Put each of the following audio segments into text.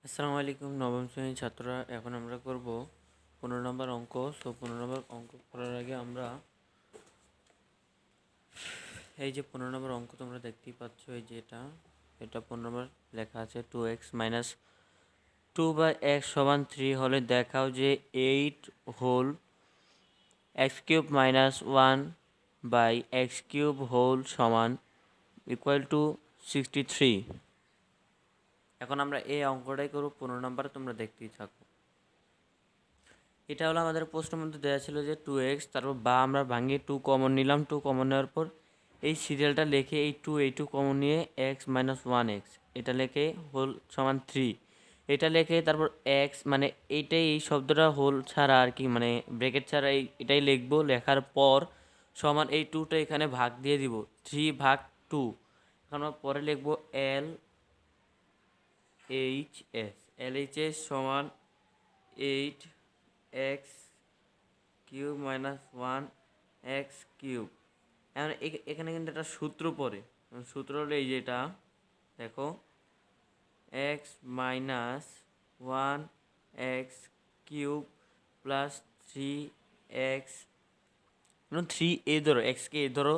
আসসালামু আলাইকুম নবম শ্রেণীর ছাত্ররা, এখন আমরা করব 15 নম্বর অঙ্ক। 15 নম্বর অঙ্ক করার আগে আমরা এই যে 15 নম্বর অঙ্ক তোমরা দেখতেই পাচ্ছ, এই যে এটা 15 নম্বর লেখা আছে 2x মাইনাস 2/x সমান 3 হলে দেখাও যে 8 whole x cube minus 1/x cube whole সমান ইকুয়াল টু 63। এখন আমরা এই অঙ্কটাই করব 15 নম্বর, তোমরা দেখতেই থাকো। এটা হলো আমাদের প্রশ্নের মধ্যে দেওয়া ছিল যে 2x, তারপর আমরা ভাঙিয়ে 2 কমন নিলাম। 2 কমন নেওয়ার পর এই সিরিয়ালটা লিখে এই 2 কমন নিয়ে x মাইনাস 1x এটা লিখে হোল সমান 3 এটা লিখে তারপর x মানে এই শব্দটা হোল ছাড়া আর কি, মানে ব্র্যাকেট ছাড়া এটাই লিখবো। লেখার পর সমান এই 2টা এখানে ভাগ দিয়ে দিব, 3/2। এখন আমরা পরে লিখবো LHS সমান 8x cube minus 1x cube. এখন এখানে কিন্তু একটা সূত্র পড়ে, সূত্র হলো এই যেটা দেখো, x minus 1x cube plus 3x, 3a ধরো, এক্সকে এ ধরো,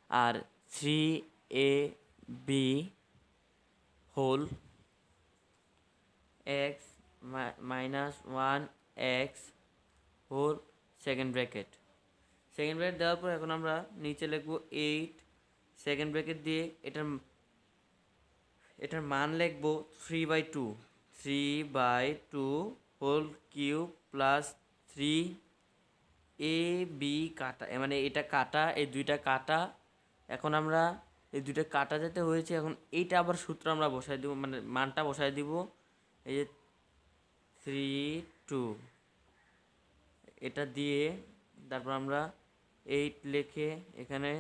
আর 3ab whole x minus 1x whole second bracket দেওয়ার পর এখন আমরা নিচে লিখবো 8 সেকেন্ড ব্র্যাকেট দিয়ে এটার মান লিখবো 3/2 হোল কিউব প্লাস 3ab কাটা, মানে এটা কাটা, এই দুইটা কাটা। এখন আমরা এই দুইটা কাটা যেতে হয়েছে, এখন এইটা আবার সূত্র আমরা বসাই দিব, মানে মানটা বসাই দিব। এই যে 3 2 এটা দিয়ে তারপর আমরা 8 লিখে এখানে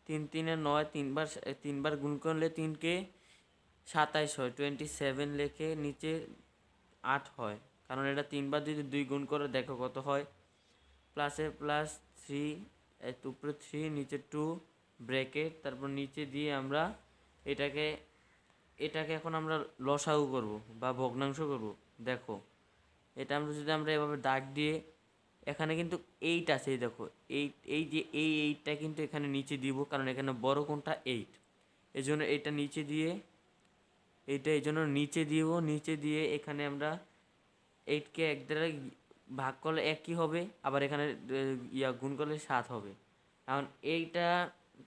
3 3 9, তিনবার গুণ করলে 3কে 27 হয়, 27 লিখে নিচে 8 হয়, কারণ এটা 3বার যদি 2 গুণ করে দেখো কত হয়। প্লাসে প্লাস 3, উপরে 3 নিচে 2 ব্র্যাকেট, তারপর নিচে দিয়ে আমরা এটাকে এখন আমরা লসাগু করব বা ভগ্নাংশ করব। দেখো এটা আমরা এভাবে দাগ দিয়ে, এখানে কিন্তু 8 আছে, এই দেখো 8, এই যে এই 8টা কিন্তু এখানে নিচে দিব, কারণ এখানে বড় কোনটা 8, এই জন্য এটা নিচে দিয়ে, এই জন্য নিচে দিব। নিচে দিয়ে এখানে আমরা 8কে 1 দ্বারা ভাগ করলে 1ই হবে, আবার এখানে গুণ করলে 7 হবে। এখন এইটা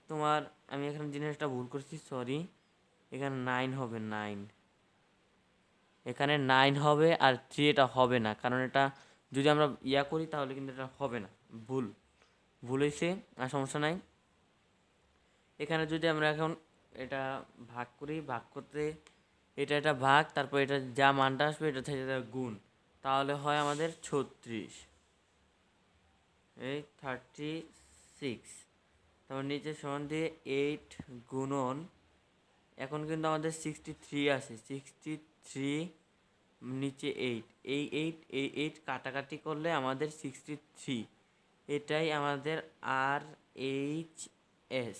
তোমার, আমি এখানে জিনিসটা ভুল করছি, সরি, এখানে 9 হবে, 9 এখানে 9 হবে, আর 3 এটা হবে না, কারণ এটা যদি আমরা করি তাহলে কিন্তু এটা হবে না, ভুল হয়েছে, আর সমস্যা নাই। এখানে যদি আমরা এখন এটা ভাগ করি, ভাগ করতে এটা ভাগ, তারপর এটা যা মানটা আসবে এটা থেকে গুণ, তাহলে হয় আমাদের 36, এই 36। তারপর নিচে সমান দিয়ে 8 গুণন, এখন কিন্তু আমাদের 63 আছে, 63 নিচে 8, এই 8 কাটাকাটি করলে আমাদের 63, এটাই আমাদের RHS,